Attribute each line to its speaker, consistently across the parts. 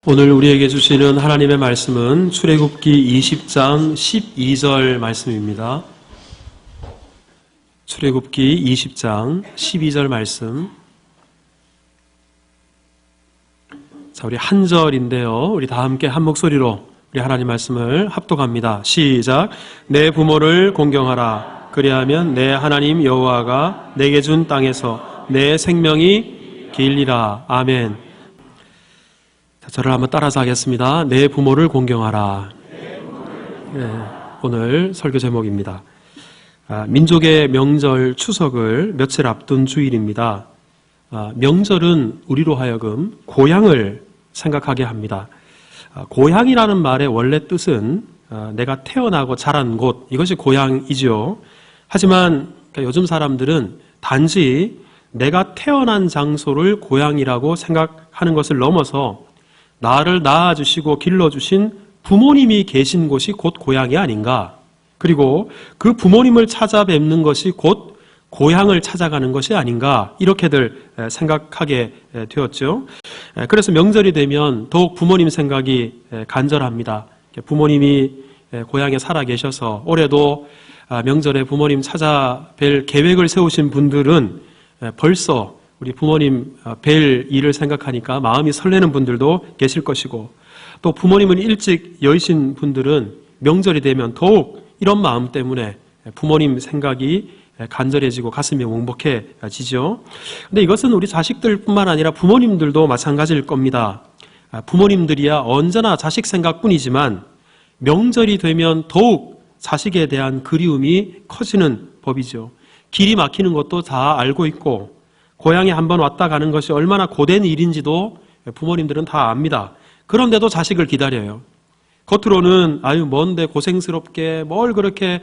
Speaker 1: 오늘 우리에게 주시는 하나님의 말씀은 출애굽기 20장 12절 말씀입니다. 출애굽기 20장 12절 말씀. 자, 우리 한 절인데요. 우리 다 함께 한 목소리로 우리 하나님 말씀을 합독합니다. 시작. 내 부모를 공경하라. 그리하면 내 하나님 여호와가 내게 준 땅에서 내 생명이 길리라. 아멘. 자, 저를 한번 따라서 하겠습니다. 내 부모를 공경하라. 네, 오늘 설교 제목입니다. 민족의 명절 추석을 며칠 앞둔 주일입니다. 명절은 우리로 하여금 고향을 생각하게 합니다. 고향이라는 말의 원래 뜻은 내가 태어나고 자란 곳, 이것이 고향이지요. 하지만 요즘 사람들은 단지 내가 태어난 장소를 고향이라고 생각하는 것을 넘어서 나를 낳아주시고 길러주신 부모님이 계신 곳이 곧 고향이 아닌가. 그리고 그 부모님을 찾아뵙는 것이 곧 고향을 찾아가는 것이 아닌가. 이렇게들 생각하게 되었죠. 그래서 명절이 되면 더욱 부모님 생각이 간절합니다. 부모님이 고향에 살아 계셔서 올해도 명절에 부모님 찾아뵐 계획을 세우신 분들은 벌써 우리 부모님 뵐 일을 생각하니까 마음이 설레는 분들도 계실 것이고, 또 부모님을 일찍 여의신 분들은 명절이 되면 더욱 이런 마음 때문에 부모님 생각이 간절해지고 가슴이 먹먹해지죠. 근데 이것은 우리 자식들뿐만 아니라 부모님들도 마찬가지일 겁니다. 부모님들이야 언제나 자식 생각뿐이지만 명절이 되면 더욱 자식에 대한 그리움이 커지는 법이죠. 길이 막히는 것도 다 알고 있고, 고향에 한번 왔다 가는 것이 얼마나 고된 일인지도 부모님들은 다 압니다. 그런데도 자식을 기다려요. 겉으로는 아유 뭔데 고생스럽게 뭘 그렇게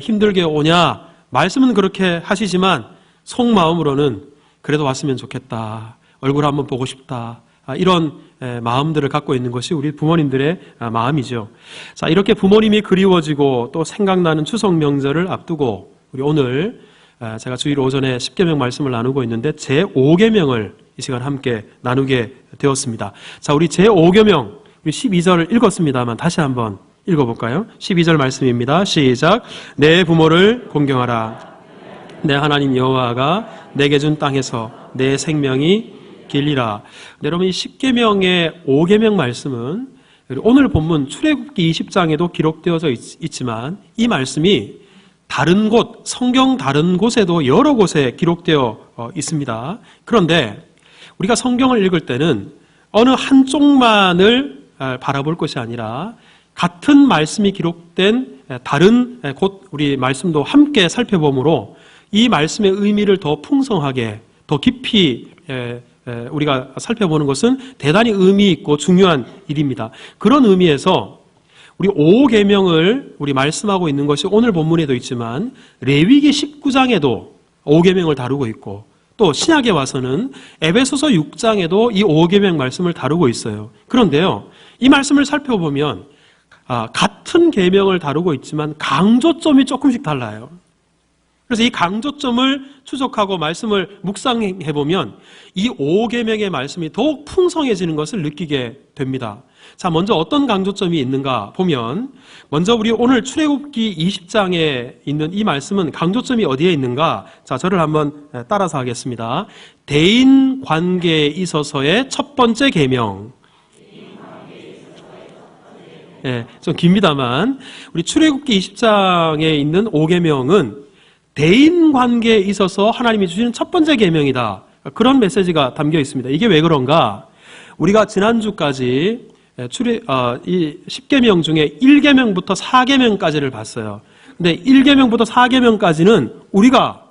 Speaker 1: 힘들게 오냐, 말씀은 그렇게 하시지만 속마음으로는 그래도 왔으면 좋겠다, 얼굴 한번 보고 싶다, 이런 마음들을 갖고 있는 것이 우리 부모님들의 마음이죠. 자, 이렇게 부모님이 그리워지고 또 생각나는 추석 명절을 앞두고 우리 오늘 제가 주일 오전에 10계명 말씀을 나누고 있는데 제5계명을 이 시간 함께 나누게 되었습니다. 자, 우리 제5계명, 우리 12절을 읽었습니다만 다시 한번 읽어볼까요? 12절 말씀입니다. 시작. 내 부모를 공경하라. 내 하나님 여호와가 내게 준 땅에서 내 생명이 길리라. 여러분, 이 10계명의 5계명 말씀은 오늘 본문 출애굽기 20장에도 기록되어져 있지만 이 말씀이 다른 곳, 성경 다른 곳에도 여러 곳에 기록되어 있습니다. 그런데 우리가 성경을 읽을 때는 어느 한쪽만을 바라볼 것이 아니라 같은 말씀이 기록된 다른 곳 우리 말씀도 함께 살펴보므로 이 말씀의 의미를 더 풍성하게, 더 깊이 우리가 살펴보는 것은 대단히 의미 있고 중요한 일입니다. 그런 의미에서 우리 5계명을 우리 말씀하고 있는 것이 오늘 본문에도 있지만 레위기 19장에도 5계명을 다루고 있고, 또 신약에 와서는 에베소서 6장에도 이 5계명 말씀을 다루고 있어요. 그런데요, 이 말씀을 살펴보면 같은 계명을 다루고 있지만 강조점이 조금씩 달라요. 그래서 이 강조점을 추적하고 말씀을 묵상해보면 이 5계명의 말씀이 더욱 풍성해지는 것을 느끼게 됩니다. 자, 먼저 어떤 강조점이 있는가 보면, 먼저 우리 오늘 출애굽기 20장에 있는 이 말씀은 강조점이 어디에 있는가? 자, 저를 한번 따라서 하겠습니다. 대인 관계에 있어서의 첫 번째 계명. 네, 좀 깁니다만 우리 출애굽기 20장에 있는 5계명은 대인 관계에 있어서 하나님이 주시는 첫 번째 계명이다. 그런 메시지가 담겨 있습니다. 이게 왜 그런가? 우리가 지난주까지 이 10계명 중에 1계명부터 4계명까지를 봤어요. 근데 1계명부터 4계명까지는 우리가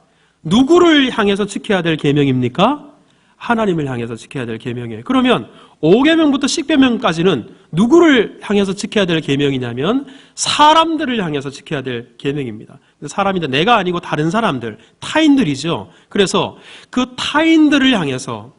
Speaker 1: 누구를 향해서 지켜야 될 계명입니까? 하나님을 향해서 지켜야 될 계명이에요. 그러면 5계명부터 10계명까지는 누구를 향해서 지켜야 될 계명이냐면 사람들을 향해서 지켜야 될 계명입니다. 사람인데 내가 아니고 다른 사람들, 타인들이죠. 그래서 그 타인들을 향해서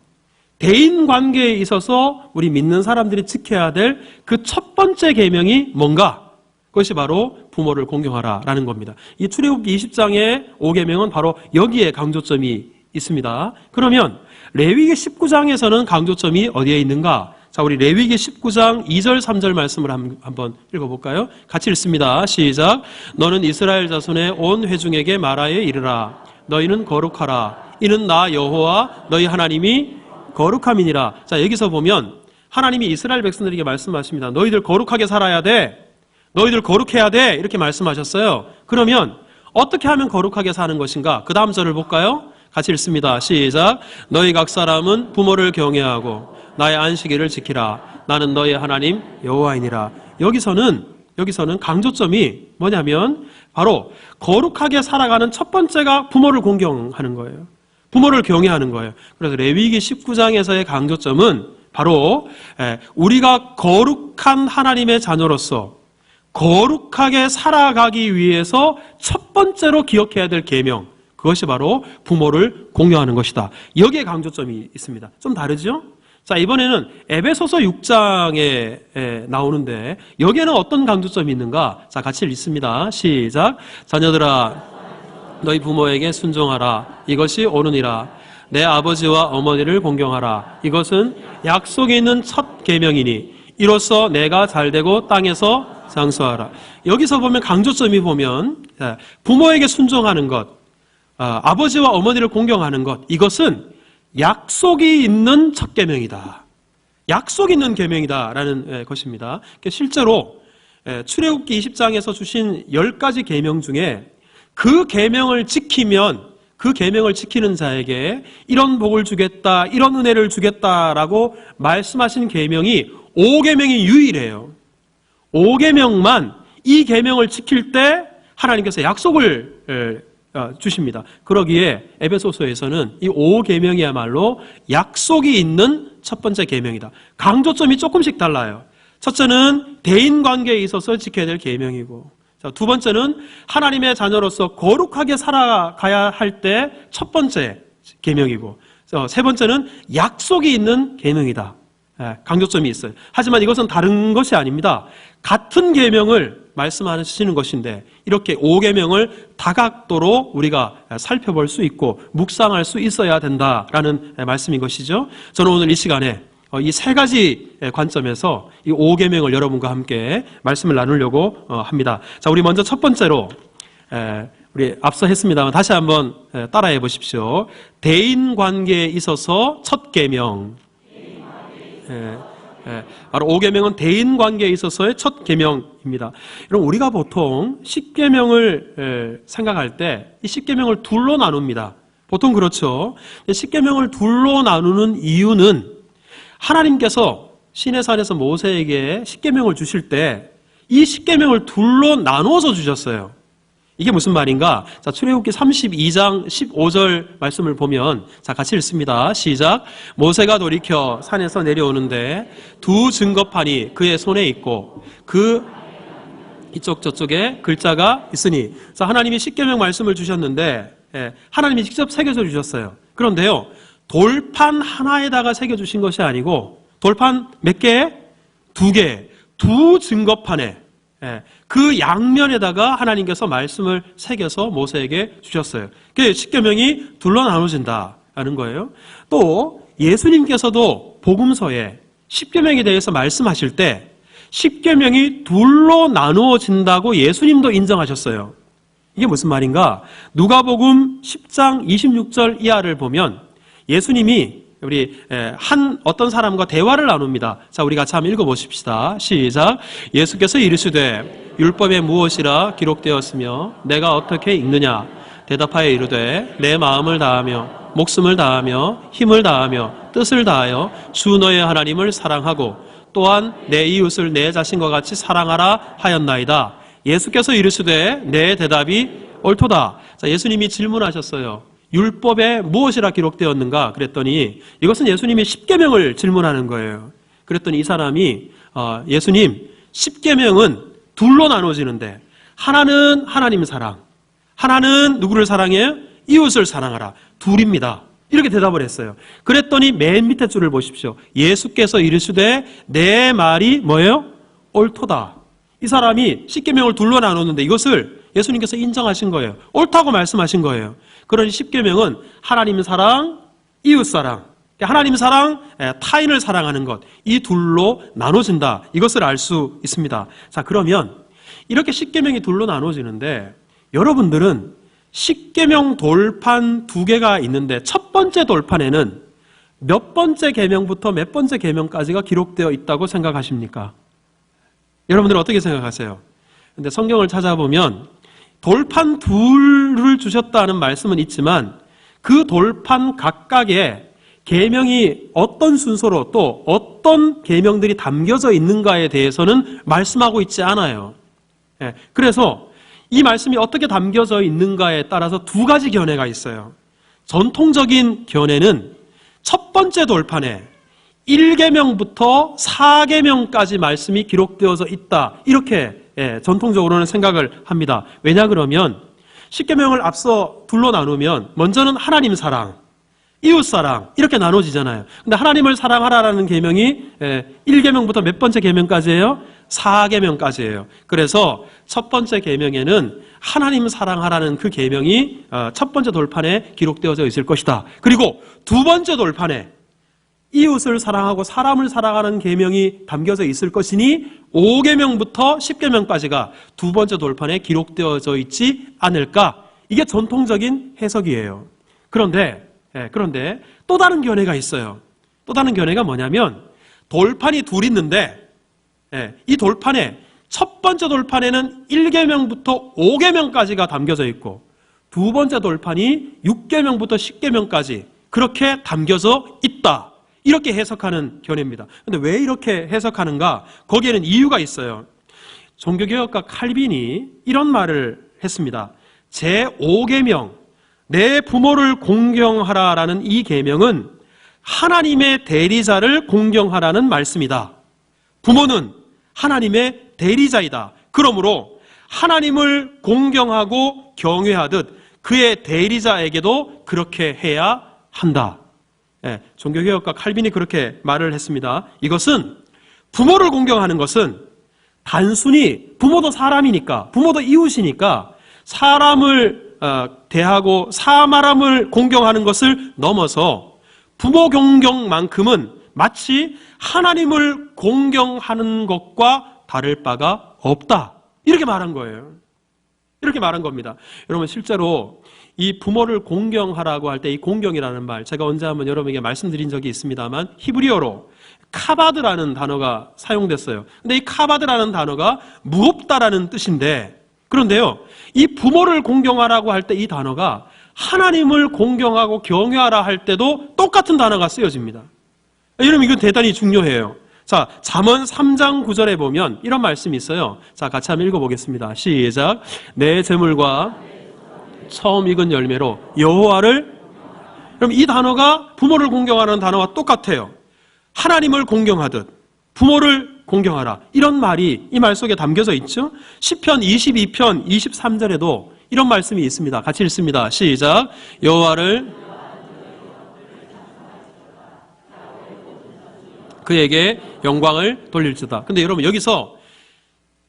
Speaker 1: 대인 관계에 있어서 우리 믿는 사람들이 지켜야 될 그 첫 번째 계명이 뭔가? 그것이 바로 부모를 공경하라라는 겁니다. 이 출애굽기 20장의 5계명은 바로 여기에 강조점이 있습니다. 그러면 레위기 19장에서는 강조점이 어디에 있는가? 자, 우리 레위기 19장 2절 3절 말씀을 한번 읽어볼까요? 같이 읽습니다. 시작. 너는 이스라엘 자손의 온 회중에게 말하여 이르라. 너희는 거룩하라. 이는 나 여호와 너희 하나님이 거룩함이니라. 자, 여기서 보면 하나님이 이스라엘 백성들에게 말씀하십니다. 너희들 거룩하게 살아야 돼. 너희들 거룩해야 돼. 이렇게 말씀하셨어요. 그러면 어떻게 하면 거룩하게 사는 것인가? 그 다음 절을 볼까요? 같이 읽습니다. 시작. 너희 각 사람은 부모를 경외하고 나의 안식일을 지키라. 나는 너희 하나님 여호와이니라. 여기서는 강조점이 뭐냐면 바로 거룩하게 살아가는 첫 번째가 부모를 공경하는 거예요. 부모를 경외하는 거예요. 그래서 레위기 19장에서의 강조점은 바로 우리가 거룩한 하나님의 자녀로서 거룩하게 살아가기 위해서 첫 번째로 기억해야 될 계명, 그것이 바로 부모를 공경하는 것이다. 여기에 강조점이 있습니다. 좀 다르죠? 자, 이번에는 에베소서 6장에 나오는데 여기에는 어떤 강조점이 있는가? 자, 같이 읽습니다. 시작. 자녀들아, 너희 부모에게 순종하라. 이것이 옳으니라. 내 아버지와 어머니를 공경하라. 이것은 약속이 있는 첫 계명이니 이로써 내가 잘되고 땅에서 장수하라. 여기서 보면 강조점이 보면 부모에게 순종하는 것, 아버지와 어머니를 공경하는 것, 이것은 약속이 있는 첫 계명이다. 약속이 있는 계명이다라는 것입니다. 실제로 출애굽기 20장에서 주신 10가지 계명 중에 그 계명을 지키면 그 계명을 지키는 자에게 이런 복을 주겠다, 이런 은혜를 주겠다라고 말씀하신 계명이 5계명이 유일해요. 5계명만 이 계명을 지킬 때 하나님께서 약속을 주십니다. 그러기에 에베소서에서는 이 5계명이야말로 약속이 있는 첫 번째 계명이다. 강조점이 조금씩 달라요. 첫째는 대인관계에 있어서 지켜야 될 계명이고, 두 번째는 하나님의 자녀로서 거룩하게 살아가야 할 때 첫 번째 계명이고, 세 번째는 약속이 있는 계명이다. 강조점이 있어요. 하지만 이것은 다른 것이 아닙니다. 같은 계명을 말씀하시는 것인데 이렇게 5계명을 다각도로 우리가 살펴볼 수 있고 묵상할 수 있어야 된다라는 말씀인 것이죠. 저는 오늘 이 시간에 이 세 가지 관점에서 이 5계명을 여러분과 함께 말씀을 나누려고 합니다. 자, 우리 먼저 첫 번째로 우리 앞서 했습니다만 다시 한번 따라해 보십시오. 대인 관계에 있어서 첫 계명. 바로 5계명은 대인 관계에 있어서의 첫 계명입니다. 여러분, 우리가 보통 10계명을 생각할 때 이 10계명을 둘로 나눕니다. 보통 그렇죠. 10계명을 둘로 나누는 이유는 하나님께서 시내산에서 모세에게 10계명을 주실 때 이 10계명을 둘로 나누어서 주셨어요. 이게 무슨 말인가? 자, 출애굽기 32장 15절 말씀을 보면, 자, 같이 읽습니다. 시작. 모세가 돌이켜 산에서 내려오는데 두 증거판이 그의 손에 있고 그 이쪽 저쪽에 글자가 있으니. 자, 하나님이 십계명 말씀을 주셨는데 하나님이 직접 새겨져 주셨어요. 그런데요, 돌판 하나에다가 새겨주신 것이 아니고 돌판 몇 개? 2개. 두 증거판에 그 양면에다가 하나님께서 말씀을 새겨서 모세에게 주셨어요. 그 십계명이 둘로 나눠진다는 거예요. 또 예수님께서도 복음서에 십계명에 대해서 말씀하실 때 십계명이 둘로 나누어진다고 예수님도 인정하셨어요. 이게 무슨 말인가? 누가복음 10장 26절 이하를 보면 예수님이 우리 어떤 사람과 대화를 나눕니다. 자, 우리 같이 한번 읽어보십시다. 시작. 예수께서 이르시되 율법에 무엇이라 기록되었으며 내가 어떻게 읽느냐? 대답하여 이르되 내 마음을 다하며 목숨을 다하며 힘을 다하며 뜻을 다하여 주 너의 하나님을 사랑하고 또한 내 이웃을 내 자신과 같이 사랑하라 하였나이다. 예수께서 이르시되 내 대답이 옳도다. 자, 예수님이 질문하셨어요. 율법에 무엇이라 기록되었는가? 그랬더니 이것은 예수님이 십계명을 질문하는 거예요. 그랬더니 이 사람이 예수님, 십계명은 둘로 나눠지는데 하나는 하나님 사랑, 하나는 누구를 사랑해요? 이웃을 사랑하라. 둘입니다. 이렇게 대답을 했어요. 그랬더니 맨 밑에 줄을 보십시오. 예수께서 이르시되 내 말이 뭐예요? 옳도다. 이 사람이 십계명을 둘로 나눴는데 이것을 예수님께서 인정하신 거예요. 옳다고 말씀하신 거예요. 그러니 십계명은 하나님 사랑, 이웃 사랑, 하나님 사랑, 타인을 사랑하는 것, 이 둘로 나눠진다. 이것을 알 수 있습니다. 자, 그러면 이렇게 십계명이 둘로 나눠지는데 여러분들은 십계명 돌판 두 개가 있는데 첫 번째 돌판에는 몇 번째 계명부터 몇 번째 계명까지가 기록되어 있다고 생각하십니까? 여러분들 어떻게 생각하세요? 근데 성경을 찾아보면 돌판 둘을 주셨다는 말씀은 있지만 그 돌판 각각에 계명이 어떤 순서로 또 어떤 계명들이 담겨져 있는가에 대해서는 말씀하고 있지 않아요. 그래서 이 말씀이 어떻게 담겨져 있는가에 따라서 두 가지 견해가 있어요. 전통적인 견해는 첫 번째 돌판에 1계명부터 4계명까지 말씀이 기록되어져 있다. 이렇게 전통적으로는 생각을 합니다. 왜냐 그러면 십계명을 앞서 둘로 나누면 먼저는 하나님 사랑, 이웃 사랑 이렇게 나눠지잖아요. 근데 하나님을 사랑하라라는 계명이 1계명부터 몇 번째 계명까지예요? 4계명까지예요. 그래서 첫 번째 계명에는 하나님 사랑하라는 그 계명이 첫 번째 돌판에 기록되어져 있을 것이다. 그리고 두 번째 돌판에 이웃을 사랑하고 사람을 사랑하는 계명이 담겨져 있을 것이니 5계명부터 10계명까지가 두 번째 돌판에 기록되어져 있지 않을까? 이게 전통적인 해석이에요. 그런데 또 다른 견해가 있어요. 또 다른 견해가 뭐냐면 돌판이 둘 있는데 이 돌판에 첫 번째 돌판에는 1계명부터 5계명까지가 담겨져 있고 두 번째 돌판이 6계명부터 10계명까지 그렇게 담겨져 있다. 이렇게 해석하는 견해입니다. 그런데 왜 이렇게 해석하는가? 거기에는 이유가 있어요. 종교개혁가 칼빈이 이런 말을 했습니다. 제5계명 내 부모를 공경하라라는 이 계명은 하나님의 대리자를 공경하라는 말씀이다. 부모는 하나님의 대리자이다. 그러므로 하나님을 공경하고 경외하듯 그의 대리자에게도 그렇게 해야 한다. 종교개혁가 칼빈이 그렇게 말을 했습니다. 이것은 부모를 공경하는 것은 단순히 부모도 사람이니까 부모도 이웃이니까 사람을 대하고 사람을 공경하는 것을 넘어서 부모 공경만큼은 마치 하나님을 공경하는 것과 다를 바가 없다. 이렇게 말한 거예요. 이렇게 말한 겁니다. 여러분 실제로 이 부모를 공경하라고 할 때 이 공경이라는 말 제가 언제 한번 여러분에게 말씀드린 적이 있습니다만 히브리어로 카바드라는 단어가 사용됐어요. 근데 이 카바드라는 단어가 무겁다라는 뜻인데 그런데요. 이 부모를 공경하라고 할 때 이 단어가 하나님을 공경하고 경외하라 할 때도 똑같은 단어가 쓰여집니다. 여러분 이건 대단히 중요해요. 자, 잠언 3장 9절에 보면 이런 말씀이 있어요. 자, 같이 한번 읽어보겠습니다. 시작. 내 재물과 처음 익은 열매로 여호와를 그럼 이 단어가 부모를 공경하는 단어와 똑같아요. 하나님을 공경하듯 부모를 공경하라. 이런 말이 이 말 속에 담겨져 있죠. 시편 22편 23절에도 이런 말씀이 있습니다. 같이 읽습니다. 시작. 여호와를 그에게 영광을 돌릴지어다. 근데 여러분 여기서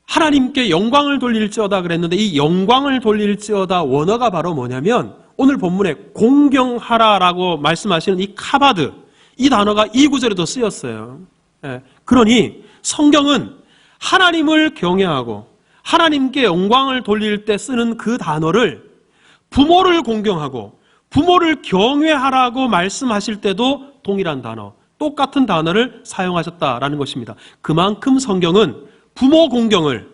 Speaker 1: 하나님께 영광을 돌릴지어다 그랬는데 이 영광을 돌릴지어다 원어가 바로 뭐냐면 오늘 본문에 공경하라라고 말씀하시는 이 카바드 이 단어가 이 구절에도 쓰였어요. 그러니 성경은 하나님을 경외하고 하나님께 영광을 돌릴 때 쓰는 그 단어를 부모를 공경하고 부모를 경외하라고 말씀하실 때도 동일한 단어 똑같은 단어를 사용하셨다라는 것입니다. 그만큼 성경은 부모 공경을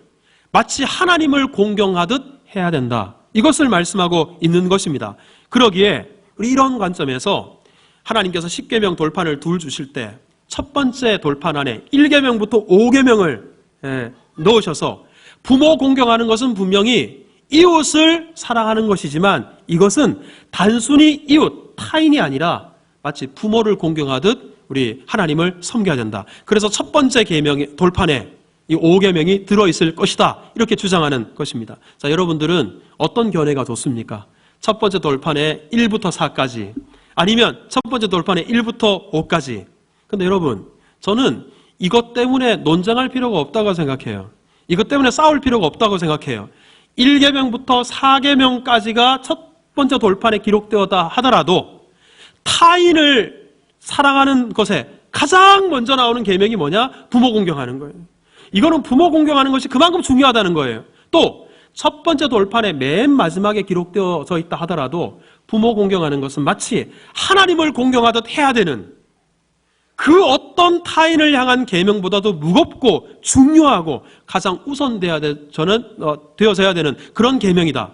Speaker 1: 마치 하나님을 공경하듯 해야 된다. 이것을 말씀하고 있는 것입니다. 그러기에 우리 이런 관점에서 하나님께서 10계명 돌판을 둘 주실 때 첫 번째 돌판 안에 1계명부터 5계명을 넣으셔서 부모 공경하는 것은 분명히 이웃을 사랑하는 것이지만 이것은 단순히 이웃, 타인이 아니라 마치 부모를 공경하듯 우리 하나님을 섬겨야 된다. 그래서 첫 번째 계명 돌판에 이 5계명이 들어있을 것이다. 이렇게 주장하는 것입니다. 자, 여러분들은 어떤 견해가 좋습니까? 첫 번째 돌판에 1부터 4까지 아니면 첫 번째 돌판에 1부터 5까지. 근데 여러분 저는 이것 때문에 논쟁할 필요가 없다고 생각해요. 이것 때문에 싸울 필요가 없다고 생각해요. 1계명부터 4계명까지가 첫 번째 돌판에 기록되었다 하더라도 타인을 사랑하는 것에 가장 먼저 나오는 계명이 뭐냐? 부모 공경하는 거예요. 이거는 부모 공경하는 것이 그만큼 중요하다는 거예요. 또 첫 번째 돌판에 맨 마지막에 기록되어져 있다 하더라도 부모 공경하는 것은 마치 하나님을 공경하듯 해야 되는, 그 어떤 타인을 향한 계명보다도 무겁고 중요하고 가장 되어져야 되는 그런 계명이다.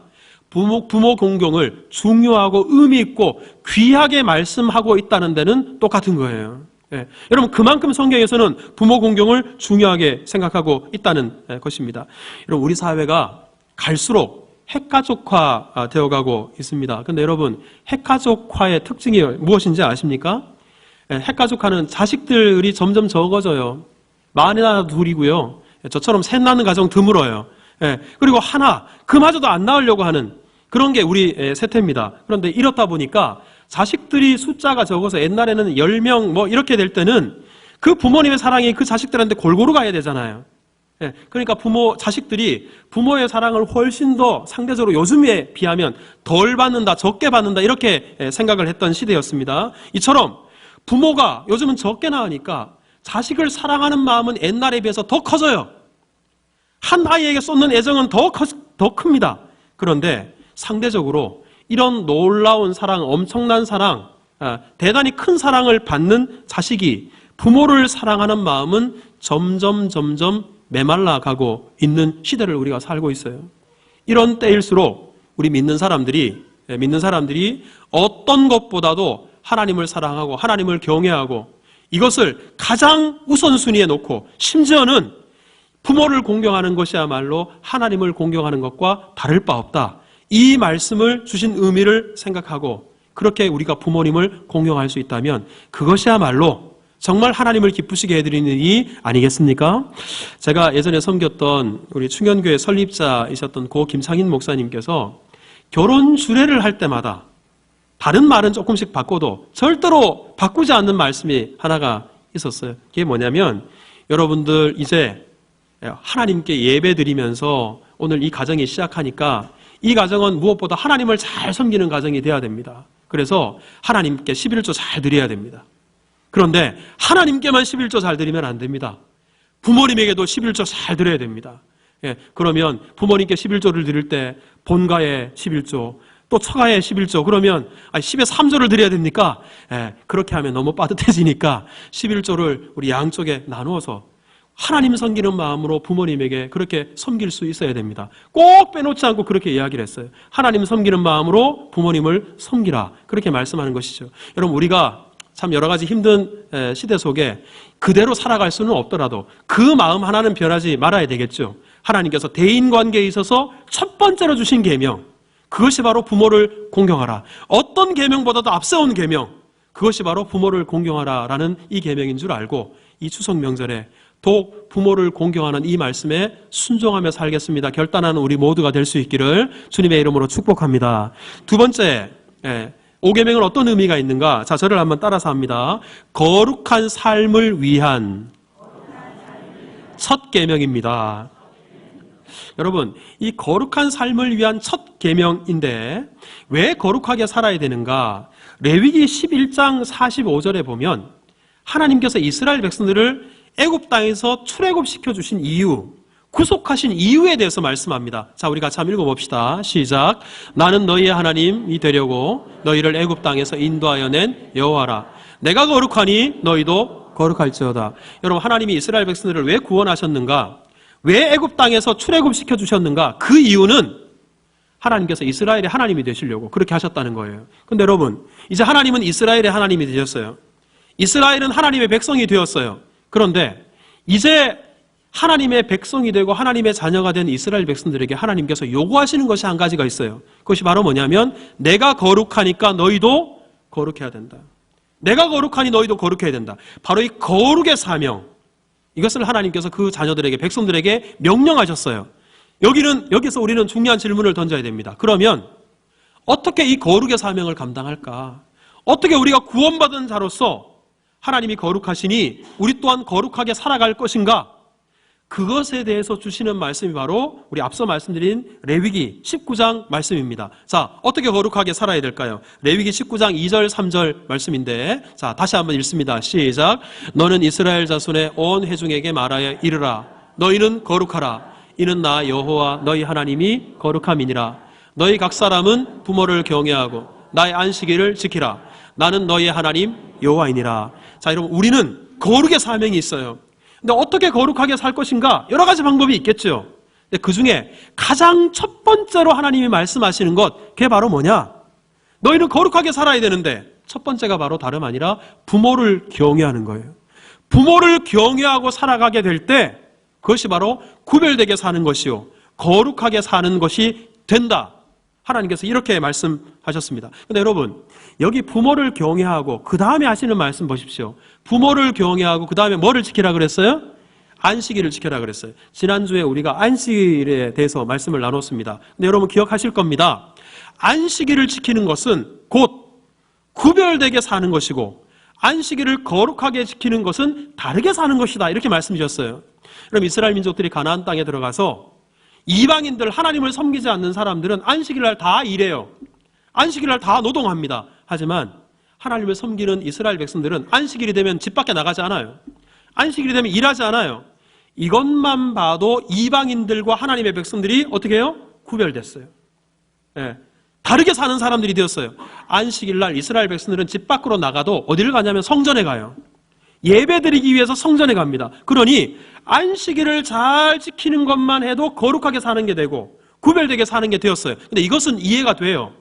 Speaker 1: 부모 공경을 중요하고 의미 있고 귀하게 말씀하고 있다는 데는 똑같은 거예요. 예. 여러분, 그만큼 성경에서는 부모 공경을 중요하게 생각하고 있다는 것입니다. 여러분, 우리 사회가 갈수록 핵가족화 되어가고 있습니다. 그런데 여러분, 핵가족화의 특징이 무엇인지 아십니까? 예, 핵가족화는 자식들이 점점 적어져요. 만이나 둘이고요. 저처럼 셋 낳는 가정 드물어요. 예, 그리고 하나, 그마저도 안 낳으려고 하는 그런 게 우리 세태입니다. 그런데 이렇다 보니까 자식들이 숫자가 적어서 옛날에는 10명 뭐 이렇게 될 때는 그 부모님의 사랑이 그 자식들한테 골고루 가야 되잖아요. 예, 그러니까 자식들이 부모의 사랑을 훨씬 더 상대적으로 요즘에 비하면 덜 받는다, 적게 받는다 이렇게 생각을 했던 시대였습니다. 이처럼 부모가 요즘은 적게 낳으니까 자식을 사랑하는 마음은 옛날에 비해서 더 커져요. 한 아이에게 쏟는 애정은 더 큽니다. 그런데 상대적으로 이런 놀라운 사랑, 엄청난 사랑, 대단히 큰 사랑을 받는 자식이 부모를 사랑하는 마음은 점점 메말라가고 있는 시대를 우리가 살고 있어요. 이런 때일수록 우리 믿는 사람들이 어떤 것보다도 하나님을 사랑하고 하나님을 경외하고 이것을 가장 우선순위에 놓고, 심지어는 부모를 공경하는 것이야말로 하나님을 공경하는 것과 다를 바 없다. 이 말씀을 주신 의미를 생각하고 그렇게 우리가 부모님을 공경할 수 있다면 그것이야말로 정말 하나님을 기쁘시게 해드리는 일이 아니겠습니까? 제가 예전에 섬겼던 우리 충현교회 설립자이셨던 고 김상인 목사님께서 결혼 주례를 할 때마다 다른 말은 조금씩 바꿔도 절대로 바꾸지 않는 말씀이 하나가 있었어요. 그게 뭐냐면, 여러분들 이제 하나님께 예배 드리면서 오늘 이 가정이 시작하니까 이 가정은 무엇보다 하나님을 잘 섬기는 가정이 되어야 됩니다. 그래서 하나님께 11조 잘 드려야 됩니다. 그런데 하나님께만 11조 잘 드리면 안 됩니다. 부모님에게도 11조 잘 드려야 됩니다. 예, 그러면 부모님께 11조를 드릴 때 본가에 11조, 또 처가에 11조, 그러면 10에 3조를 드려야 됩니까? 예, 그렇게 하면 너무 빠듯해지니까 11조를 우리 양쪽에 나누어서 하나님 섬기는 마음으로 부모님에게 그렇게 섬길 수 있어야 됩니다. 꼭 빼놓지 않고 그렇게 이야기를 했어요. 하나님 섬기는 마음으로 부모님을 섬기라, 그렇게 말씀하는 것이죠. 여러분, 우리가 참 여러 가지 힘든 시대 속에 그대로 살아갈 수는 없더라도 그 마음 하나는 변하지 말아야 되겠죠. 하나님께서 대인관계에 있어서 첫 번째로 주신 계명, 그것이 바로 부모를 공경하라. 어떤 계명보다도 앞세운 계명, 그것이 바로 부모를 공경하라라는 이 계명인 줄 알고 이 추석 명절에 더욱 부모를 공경하는 이 말씀에 순종하며 살겠습니다. 결단하는 우리 모두가 될 수 있기를 주님의 이름으로 축복합니다. 두 번째, 5계명은 어떤 의미가 있는가? 자, 저를 한번 따라서 합니다. 거룩한 삶을 위한 첫 계명입니다. 여러분, 이 거룩한 삶을 위한 첫 계명인데 왜 거룩하게 살아야 되는가? 레위기 11장 45절에 보면 하나님께서 이스라엘 백성들을 애굽 땅에서 출애굽시켜 주신 이유, 구속하신 이유에 대해서 말씀합니다. 자, 우리 같이 한번 읽어봅시다. 시작. 나는 너희의 하나님이 되려고 너희를 애굽 땅에서 인도하여 낸 여호와라. 내가 거룩하니 너희도 거룩할지어다. 여러분, 하나님이 이스라엘 백성들을 왜 구원하셨는가? 왜 애굽 땅에서 출애굽시켜 주셨는가? 그 이유는 하나님께서 이스라엘의 하나님이 되시려고 그렇게 하셨다는 거예요. 근데 여러분, 이제 하나님은 이스라엘의 하나님이 되셨어요. 이스라엘은 하나님의 백성이 되었어요. 그런데 이제 하나님의 백성이 되고 하나님의 자녀가 된 이스라엘 백성들에게 하나님께서 요구하시는 것이 한 가지가 있어요. 그것이 바로 뭐냐면, 내가 거룩하니까 너희도 거룩해야 된다. 내가 거룩하니 너희도 거룩해야 된다. 바로 이 거룩의 사명, 이것을 하나님께서 그 자녀들에게, 백성들에게 명령하셨어요. 여기서 우리는 중요한 질문을 던져야 됩니다. 그러면 어떻게 이 거룩의 사명을 감당할까? 어떻게 우리가 구원받은 자로서 하나님이 거룩하시니 우리 또한 거룩하게 살아갈 것인가? 그것에 대해서 주시는 말씀이 바로 우리 앞서 말씀드린 레위기 19장 말씀입니다. 자, 어떻게 거룩하게 살아야 될까요? 레위기 19장 2절 3절 말씀인데, 자, 다시 한번 읽습니다. 시작. 너는 이스라엘 자손의 온 회중에게 말하여 이르라. 너희는 거룩하라. 이는 나 여호와 너희 하나님이 거룩함이니라. 너희 각 사람은 부모를 경외하고 나의 안식일을 지키라. 나는 너희의 하나님 여호와이니라. 자, 여러분, 우리는 거룩의 사명이 있어요. 근데 어떻게 거룩하게 살 것인가? 여러 가지 방법이 있겠죠. 근데 그 중에 가장 첫 번째로 하나님이 말씀하시는 것, 그게 바로 뭐냐? 너희는 거룩하게 살아야 되는데 첫 번째가 바로 다름 아니라 부모를 경외하는 거예요. 부모를 경외하고 살아가게 될 때 그것이 바로 구별되게 사는 것이요, 거룩하게 사는 것이 된다. 하나님께서 이렇게 말씀하셨습니다. 근데 여러분, 여기 부모를 경외하고 그 다음에 하시는 말씀 보십시오. 부모를 경외하고 그 다음에 뭐를 지키라 그랬어요? 안식일을 지켜라 그랬어요. 지난주에 우리가 안식일에 대해서 말씀을 나눴습니다. 근데 여러분 기억하실 겁니다. 안식일을 지키는 것은 곧 구별되게 사는 것이고, 안식일을 거룩하게 지키는 것은 다르게 사는 것이다. 이렇게 말씀 주셨어요. 그럼 이스라엘 민족들이 가나안 땅에 들어가서 이방인들, 하나님을 섬기지 않는 사람들은 안식일날 다 일해요. 안식일날 다 노동합니다. 하지만 하나님을 섬기는 이스라엘 백성들은 안식일이 되면 집 밖에 나가지 않아요. 안식일이 되면 일하지 않아요. 이것만 봐도 이방인들과 하나님의 백성들이 어떻게 해요? 구별됐어요. 예, 다르게 사는 사람들이 되었어요. 안식일날 이스라엘 백성들은 집 밖으로 나가도 어디를 가냐면 성전에 가요. 예배드리기 위해서 성전에 갑니다. 그러니 안식일을 잘 지키는 것만 해도 거룩하게 사는 게 되고 구별되게 사는 게 되었어요. 근데 이것은 이해가 돼요.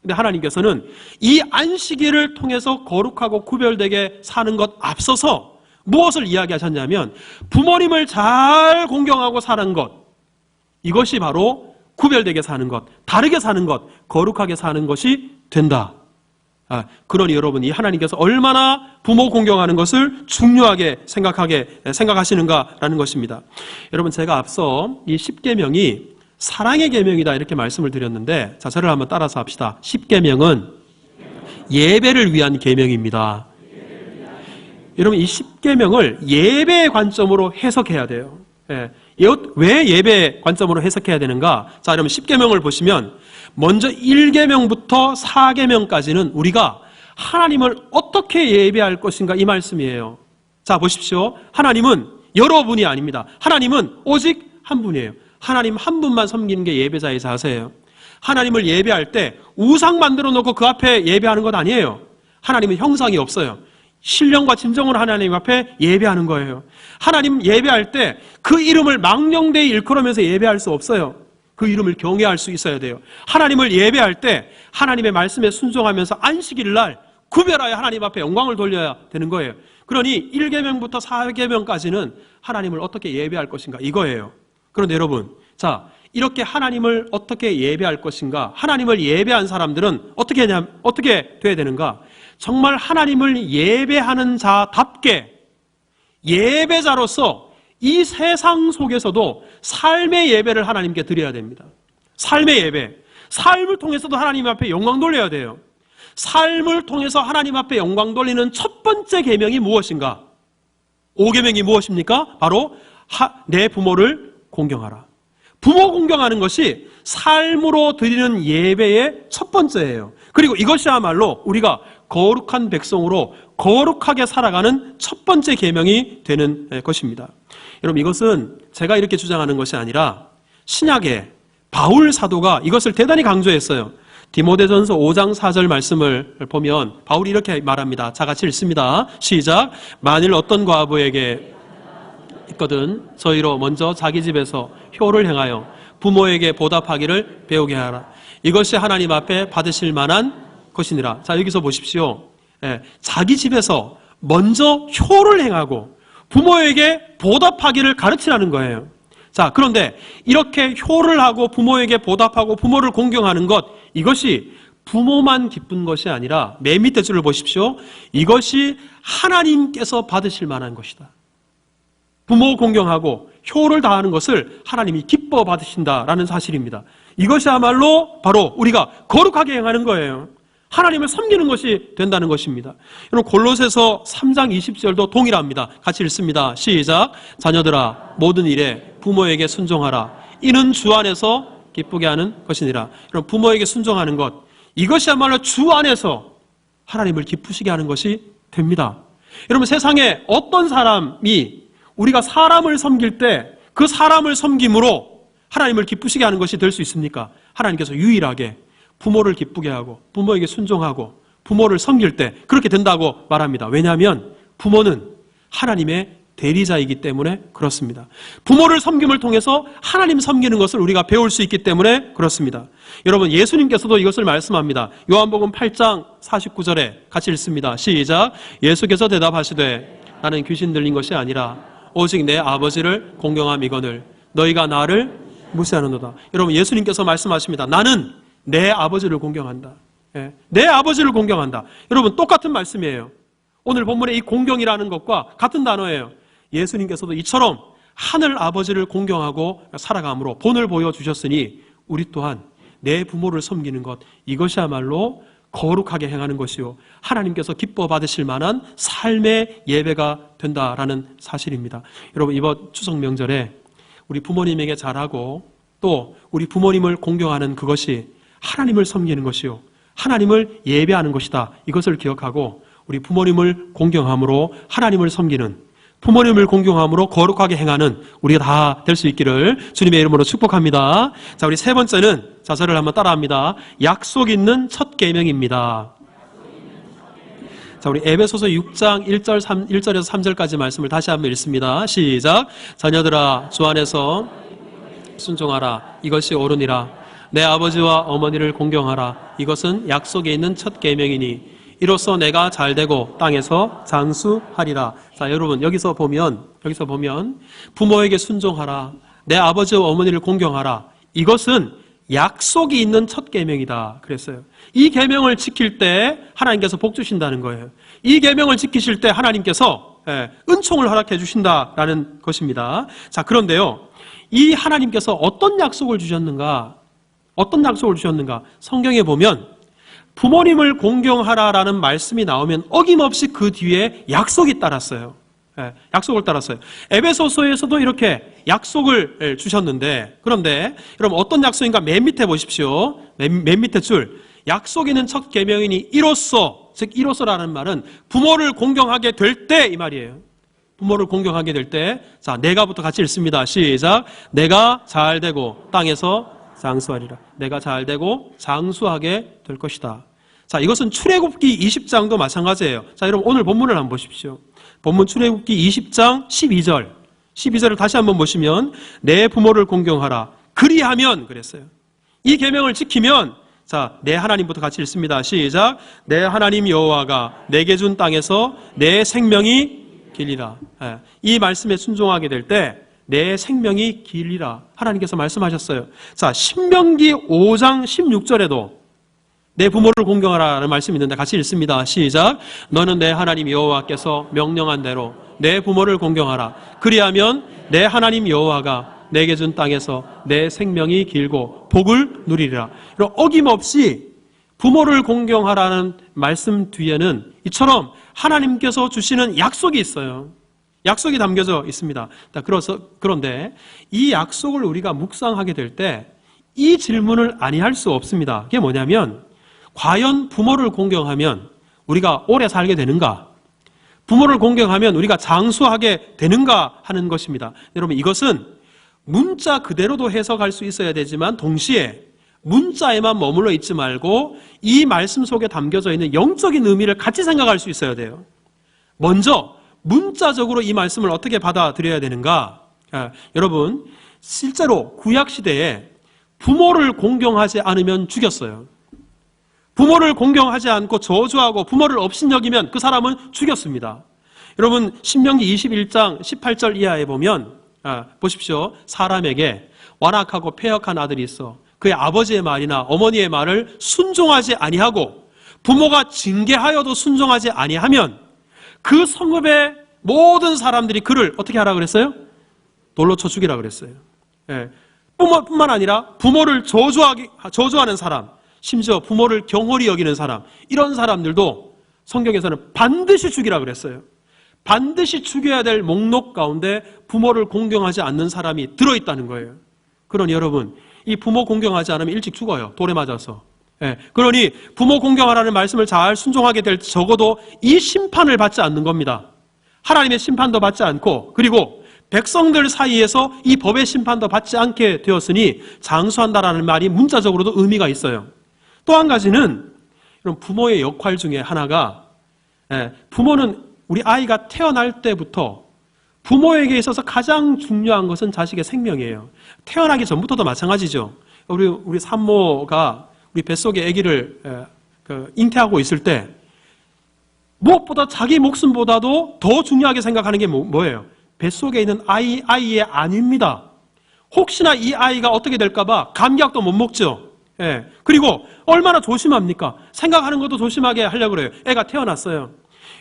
Speaker 1: 근데 하나님께서는 이 안식일을 통해서 거룩하고 구별되게 사는 것 앞서서 무엇을 이야기하셨냐면 부모님을 잘 공경하고 사는 것, 이것이 바로 구별되게 사는 것, 다르게 사는 것, 거룩하게 사는 것이 된다. 그러니 여러분, 이 하나님께서 얼마나 부모 공경하는 것을 중요하게 생각하시는가라는 것입니다. 여러분, 제가 앞서 이 10계명이 사랑의 계명이다 이렇게 말씀을 드렸는데, 자, 저를 한번 따라서 합시다. 10계명은 예배를 위한 계명입니다. 여러분, 이 10계명을 예배의 관점으로 해석해야 돼요. 왜 예배의 관점으로 해석해야 되는가? 자, 여러분 10계명을 보시면 먼저 1계명부터 4계명까지는 우리가 하나님을 어떻게 예배할 것인가 이 말씀이에요. 자, 보십시오. 하나님은 여러분이 아닙니다. 하나님은 오직 한 분이에요. 하나님 한 분만 섬기는 게 예배자의 자세예요. 하나님을 예배할 때 우상 만들어 놓고 그 앞에 예배하는 것 아니에요. 하나님은 형상이 없어요. 신령과 진정으로 하나님 앞에 예배하는 거예요. 하나님 예배할 때 그 이름을 망령되이 일컬으면서 예배할 수 없어요. 그 이름을 경외할 수 있어야 돼요. 하나님을 예배할 때 하나님의 말씀에 순종하면서 안식일날 구별하여 하나님 앞에 영광을 돌려야 되는 거예요. 그러니 1계명부터 4계명까지는 하나님을 어떻게 예배할 것인가 이거예요. 그런데 여러분, 자, 이렇게 하나님을 어떻게 예배할 것인가, 하나님을 예배한 사람들은 어떻게 돼야 되는가? 정말 하나님을 예배하는 자답게 예배자로서 이 세상 속에서도 삶의 예배를 하나님께 드려야 됩니다. 삶의 예배. 삶을 통해서도 하나님 앞에 영광 돌려야 돼요. 삶을 통해서 하나님 앞에 영광 돌리는 첫 번째 계명이 무엇인가? 5계명이 무엇입니까? 바로 내 부모를 공경하라. 부모 공경하는 것이 삶으로 드리는 예배의 첫 번째예요. 그리고 이것이야말로 우리가 거룩한 백성으로 거룩하게 살아가는 첫 번째 계명이 되는 것입니다. 여러분, 이것은 제가 이렇게 주장하는 것이 아니라 신약의 바울 사도가 이것을 대단히 강조했어요. 디모데전서 5장 4절 말씀을 보면 바울이 이렇게 말합니다. 자, 같이 읽습니다. 시작. 만일 어떤 과부에게 있거든 저희로 먼저 자기 집에서 효를 행하여 부모에게 보답하기를 배우게 하라. 이것이 하나님 앞에 받으실 만한 것이니라. 자, 여기서 보십시오. 자기 집에서 먼저 효를 행하고 부모에게 보답하기를 가르치라는 거예요. 자, 그런데 이렇게 효를 하고 부모에게 보답하고 부모를 공경하는 것, 이것이 부모만 기쁜 것이 아니라 맨 밑에 줄을 보십시오. 이것이 하나님께서 받으실 만한 것이다. 부모 공경하고 효를 다하는 것을 하나님이 기뻐 받으신다라는 사실입니다. 이것이야말로 바로 우리가 거룩하게 행하는 거예요. 하나님을 섬기는 것이 된다는 것입니다. 여러분 골로새서 3장 20절도 동일합니다. 같이 읽습니다. 시작. 자녀들아 모든 일에 부모에게 순종하라. 이는 주 안에서 기쁘게 하는 것이니라. 여러분 부모에게 순종하는 것, 이것이야말로 주 안에서 하나님을 기쁘시게 하는 것이 됩니다. 여러분 세상에 어떤 사람이 우리가 사람을 섬길 때 그 사람을 섬김으로 하나님을 기쁘시게 하는 것이 될 수 있습니까? 하나님께서 유일하게 부모를 기쁘게 하고 부모에게 순종하고 부모를 섬길 때 그렇게 된다고 말합니다. 왜냐하면 부모는 하나님의 대리자이기 때문에 그렇습니다. 부모를 섬김을 통해서 하나님 섬기는 것을 우리가 배울 수 있기 때문에 그렇습니다. 여러분 예수님께서도 이것을 말씀합니다. 요한복음 8장 49절에 같이 읽습니다. 시작. 예수께서 대답하시되 나는 귀신 들린 것이 아니라 오직 내 아버지를 공경함이거늘 너희가 나를 무시하는도다. 여러분 예수님께서 말씀하십니다. 나는 내 아버지를 공경한다. 내 아버지를 공경한다. 여러분 똑같은 말씀이에요. 오늘 본문의 이 공경이라는 것과 같은 단어예요. 예수님께서도 이처럼 하늘 아버지를 공경하고 살아감으로 본을 보여주셨으니 우리 또한 내 부모를 섬기는 것, 이것이야말로 거룩하게 행하는 것이요 하나님께서 기뻐 받으실 만한 삶의 예배가 된다라는 사실입니다. 여러분 이번 추석 명절에 우리 부모님에게 잘하고 또 우리 부모님을 공경하는 그것이 하나님을 섬기는 것이요 하나님을 예배하는 것이다. 이것을 기억하고 우리 부모님을 공경함으로 하나님을 섬기는, 부모님을 공경함으로 거룩하게 행하는 우리가 다 될 수 있기를 주님의 이름으로 축복합니다. 자, 우리 세 번째는 자서를 한번 따라합니다. 약속 있는 첫 계명입니다. 자, 우리 에베소서 6장 1절에서 3절까지 말씀을 다시 한번 읽습니다. 시작. 자녀들아 주 안에서 순종하라. 이것이 옳으니라. 내 아버지와 어머니를 공경하라. 이것은 약속에 있는 첫 계명이니 이로써 내가 잘되고 땅에서 장수하리라. 자, 여러분 여기서 보면 부모에게 순종하라. 내 아버지와 어머니를 공경하라. 이것은 약속이 있는 첫 계명이다 그랬어요. 이 계명을 지킬 때 하나님께서 복 주신다는 거예요. 이 계명을 지키실 때 하나님께서 은총을 허락해 주신다라는 것입니다. 자, 그런데요. 이 하나님께서 어떤 약속을 주셨는가? 성경에 보면 부모님을 공경하라라는 말씀이 나오면 어김없이 그 뒤에 약속이 따랐어요. 약속을 따랐어요. 에베소서에서도 이렇게 약속을 주셨는데, 그런데 여러분 어떤 약속인가? 맨 밑에 보십시오. 맨 밑에 줄. 약속 있는 첫 계명이니 이로써, 즉 이로써라는 말은 부모를 공경하게 될 때 이 말이에요. 부모를 공경하게 될 때, 자, 내가부터 같이 읽습니다. 시작. 내가 잘되고 땅에서 장수하리라. 내가 잘되고 장수하게 될 것이다. 자, 이것은 출애굽기 20장도 마찬가지예요. 자, 여러분 오늘 본문을 한번 보십시오. 본문 출애굽기 20장 12절을 다시 한번 보시면 내 부모를 공경하라. 그리하면 그랬어요. 이 계명을 지키면, 자, 내 하나님부터 같이 읽습니다. 시작. 내 하나님 여호와가 내게 준 땅에서 내 생명이 길리라. 이 말씀에 순종하게 될 때 내 생명이 길리라. 하나님께서 말씀하셨어요. 자, 신명기 5장 16절에도 내 부모를 공경하라는 말씀이 있는데 같이 읽습니다. 시작. 너는 내 하나님 여호와께서 명령한 대로 내 부모를 공경하라. 그리하면 내 하나님 여호와가 내게 준 땅에서 내 생명이 길고 복을 누리리라. 어김없이 부모를 공경하라는 말씀 뒤에는 이처럼 하나님께서 주시는 약속이 있어요. 약속이 담겨져 있습니다. 그런데 이 약속을 우리가 묵상하게 될 때 이 질문을 아니할 수 없습니다. 그게 뭐냐면 과연 부모를 공경하면 우리가 오래 살게 되는가? 부모를 공경하면 우리가 장수하게 되는가 하는 것입니다. 여러분 이것은 문자 그대로도 해석할 수 있어야 되지만 동시에 문자에만 머물러 있지 말고 이 말씀 속에 담겨져 있는 영적인 의미를 같이 생각할 수 있어야 돼요. 먼저 문자적으로 이 말씀을 어떻게 받아들여야 되는가? 여러분 실제로 구약시대에 부모를 공경하지 않으면 죽였어요. 부모를 공경하지 않고 저주하고 부모를 업신여기면 그 사람은 죽였습니다. 여러분 신명기 21장 18절 이하에 보면 보십시오. 사람에게 완악하고 패역한 아들이 있어 그의 아버지의 말이나 어머니의 말을 순종하지 아니하고 부모가 징계하여도 순종하지 아니하면 그 성읍의 모든 사람들이 그를 어떻게 하라 그랬어요? 돌로 쳐 죽이라 그랬어요. 뿐만 아니라 부모를 저주하는 사람, 심지어 부모를 경홀히 여기는 사람, 이런 사람들도 성경에서는 반드시 죽이라 그랬어요. 반드시 죽여야 될 목록 가운데 부모를 공경하지 않는 사람이 들어있다는 거예요. 그러니 여러분, 이 부모 공경하지 않으면 일찍 죽어요. 돌에 맞아서. 그러니 부모 공경하라는 말씀을 잘 순종하게 될 적어도 이 심판을 받지 않는 겁니다. 하나님의 심판도 받지 않고, 그리고 백성들 사이에서 이 법의 심판도 받지 않게 되었으니 장수한다라는 말이 문자적으로도 의미가 있어요. 또 한 가지는 이런 부모의 역할 중에 하나가, 부모는 우리 아이가 태어날 때부터 부모에게 있어서 가장 중요한 것은 자식의 생명이에요. 태어나기 전부터도 마찬가지죠. 우리 산모가 우리 뱃속에 아기를 잉태하고 있을 때 무엇보다 자기 목숨보다도 더 중요하게 생각하는 게 뭐예요? 뱃속에 있는 아이의 안위입니다. 혹시나 이 아이가 어떻게 될까봐 감기약도 못 먹죠. 그리고 얼마나 조심합니까? 생각하는 것도 조심하게 하려고 그래요. 애가 태어났어요.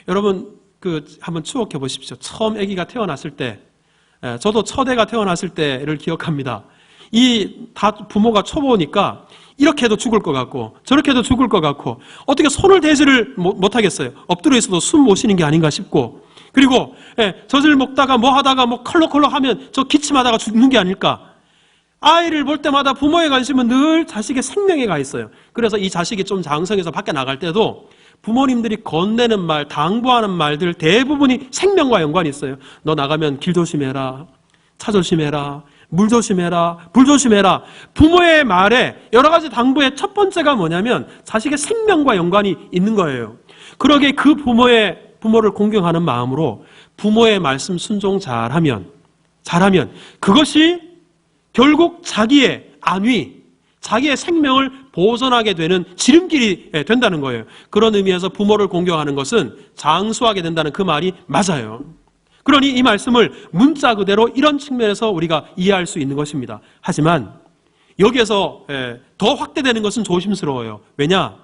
Speaker 1: 여러분 한번 추억해 보십시오. 처음 아기가 태어났을 때, 저도 첫 애가 태어났을 때를 기억합니다. 다 부모가 초보니까 이렇게 해도 죽을 것 같고 저렇게 해도 죽을 것 같고 어떻게 손을 대지를 못하겠어요. 엎드려 있어도 숨 못 쉬는 게 아닌가 싶고, 그리고 젖을 먹다가 뭐 하다가 뭐 컬럭컬럭 하면 저 기침하다가 죽는 게 아닐까. 아이를 볼 때마다 부모의 관심은 늘 자식의 생명에 가 있어요. 그래서 이 자식이 좀 장성해서 밖에 나갈 때도 부모님들이 건네는 말, 당부하는 말들 대부분이 생명과 연관이 있어요. 너 나가면 길 조심해라, 차 조심해라, 물 조심해라, 불 조심해라. 부모의 말에 여러 가지 당부의 첫 번째가 뭐냐면 자식의 생명과 연관이 있는 거예요. 그러기에 그 부모를 공경하는 마음으로 부모의 말씀 순종 잘하면 그것이 결국 자기의 안위, 자기의 생명을 보존하게 되는 지름길이 된다는 거예요. 그런 의미에서 부모를 공경하는 것은 장수하게 된다는 그 말이 맞아요. 그러니 이 말씀을 문자 그대로 이런 측면에서 우리가 이해할 수 있는 것입니다. 하지만 여기에서 더 확대되는 것은 조심스러워요. 왜냐?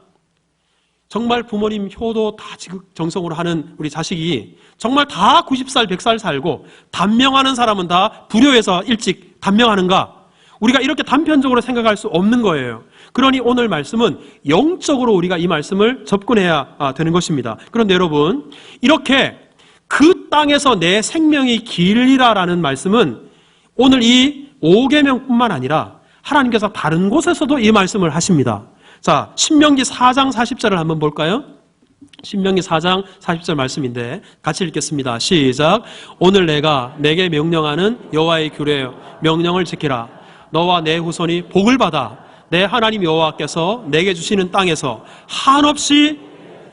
Speaker 1: 정말 부모님 효도 다 지극정성으로 하는 우리 자식이 정말 다 90살, 100살 살고 단명하는 사람은 다 불효해서 일찍 단명하는가? 우리가 이렇게 단편적으로 생각할 수 없는 거예요. 그러니 오늘 말씀은 영적으로 우리가 이 말씀을 접근해야 되는 것입니다. 그런데 여러분, 이렇게 그 땅에서 내 생명이 길리라라는 말씀은 오늘 이 5계명뿐만 아니라 하나님께서 다른 곳에서도 이 말씀을 하십니다. 자, 신명기 4장 40절을 한번 볼까요? 신명기 4장 40절 말씀인데 같이 읽겠습니다. 시작. 오늘 내가 내게 명령하는 여호와의 규례 명령을 지키라. 너와 내 후손이 복을 받아 내 하나님 여호와께서 내게 주시는 땅에서 한없이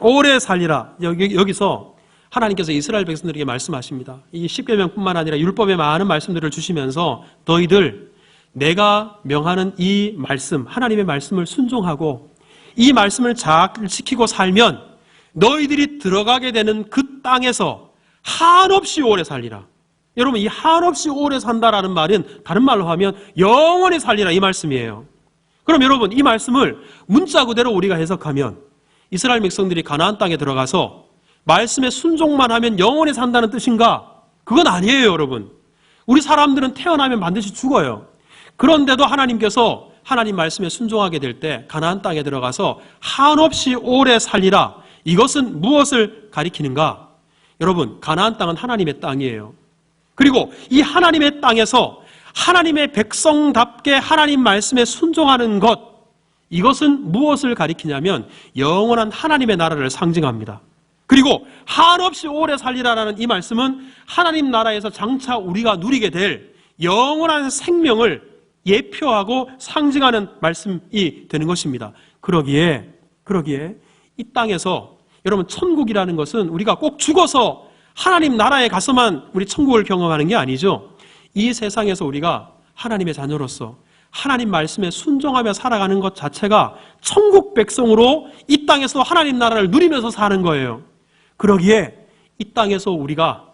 Speaker 1: 오래 살리라. 여기서 하나님께서 이스라엘 백성들에게 말씀하십니다. 이 10계명뿐만 아니라 율법의 많은 말씀들을 주시면서 너희들 내가 명하는 이 말씀, 하나님의 말씀을 순종하고 이 말씀을 잘 지키고 살면 너희들이 들어가게 되는 그 땅에서 한없이 오래 살리라. 여러분, 이 한없이 오래 산다라는 말은 다른 말로 하면 영원히 살리라 이 말씀이에요. 그럼 여러분, 이 말씀을 문자 그대로 우리가 해석하면 이스라엘 백성들이 가나안 땅에 들어가서 말씀에 순종만 하면 영원히 산다는 뜻인가? 그건 아니에요, 여러분. 우리 사람들은 태어나면 반드시 죽어요. 그런데도 하나님께서 하나님 말씀에 순종하게 될 때 가나안 땅에 들어가서 한없이 오래 살리라. 이것은 무엇을 가리키는가? 여러분, 가나안 땅은 하나님의 땅이에요. 그리고 이 하나님의 땅에서 하나님의 백성답게 하나님 말씀에 순종하는 것, 이것은 무엇을 가리키냐면 영원한 하나님의 나라를 상징합니다. 그리고 한없이 오래 살리라라는 이 말씀은 하나님 나라에서 장차 우리가 누리게 될 영원한 생명을 예표하고 상징하는 말씀이 되는 것입니다. 그러기에 이 땅에서 여러분, 천국이라는 것은 우리가 꼭 죽어서 하나님 나라에 가서만 우리 천국을 경험하는 게 아니죠. 이 세상에서 우리가 하나님의 자녀로서 하나님 말씀에 순종하며 살아가는 것 자체가 천국 백성으로 이 땅에서 하나님 나라를 누리면서 사는 거예요. 그러기에 이 땅에서 우리가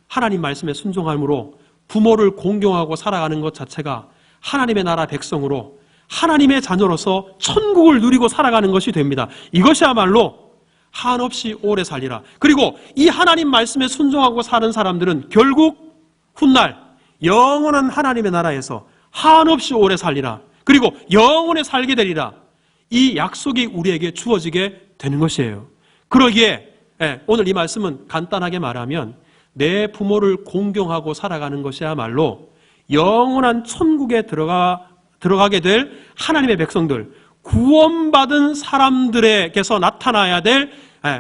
Speaker 1: 하나님 말씀에 순종함으로 부모를 공경하고 살아가는 것 자체가 하나님의 나라 백성으로 하나님의 자녀로서 천국을 누리고 살아가는 것이 됩니다. 이것이야말로 한없이 오래 살리라. 그리고 이 하나님 말씀에 순종하고 사는 사람들은 결국 훗날 영원한 하나님의 나라에서 한없이 오래 살리라. 그리고 영원히 살게 되리라. 이 약속이 우리에게 주어지게 되는 것이에요. 그러기에 오늘 이 말씀은 간단하게 말하면 내 부모를 공경하고 살아가는 것이야말로 영원한 천국에 들어가게 될 하나님의 백성들, 구원받은 사람들에게서 나타나야 될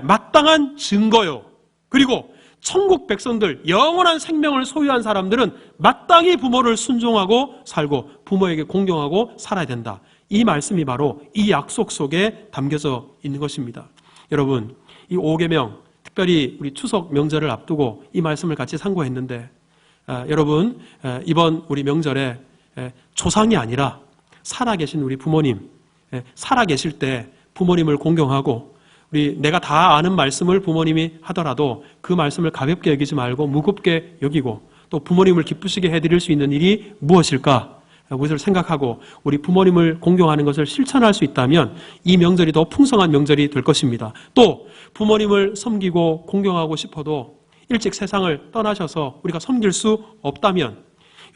Speaker 1: 마땅한 증거요. 그리고 천국 백성들, 영원한 생명을 소유한 사람들은 마땅히 부모를 순종하고 살고 부모에게 공경하고 살아야 된다. 이 말씀이 바로 이 약속 속에 담겨져 있는 것입니다. 여러분, 이 5계명, 특별히 우리 추석 명절을 앞두고 이 말씀을 같이 상고했는데 여러분, 이번 우리 명절에 조상이 아니라 살아계신 우리 부모님, 살아계실 때 부모님을 공경하고 내가 다 아는 말씀을 부모님이 하더라도 그 말씀을 가볍게 여기지 말고 무겁게 여기고 또 부모님을 기쁘시게 해드릴 수 있는 일이 무엇일까? 그것을 생각하고 우리 부모님을 공경하는 것을 실천할 수 있다면 이 명절이 더 풍성한 명절이 될 것입니다. 또 부모님을 섬기고 공경하고 싶어도 일찍 세상을 떠나셔서 우리가 섬길 수 없다면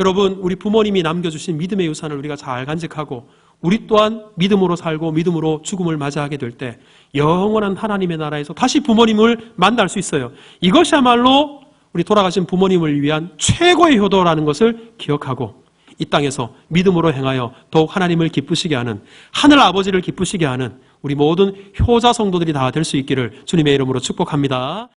Speaker 1: 여러분, 우리 부모님이 남겨주신 믿음의 유산을 우리가 잘 간직하고 우리 또한 믿음으로 살고 믿음으로 죽음을 맞이하게 될 때 영원한 하나님의 나라에서 다시 부모님을 만날 수 있어요. 이것이야말로 우리 돌아가신 부모님을 위한 최고의 효도라는 것을 기억하고 이 땅에서 믿음으로 행하여 더욱 하나님을 기쁘시게 하는, 하늘 아버지를 기쁘시게 하는 우리 모든 효자 성도들이 다 될 수 있기를 주님의 이름으로 축복합니다.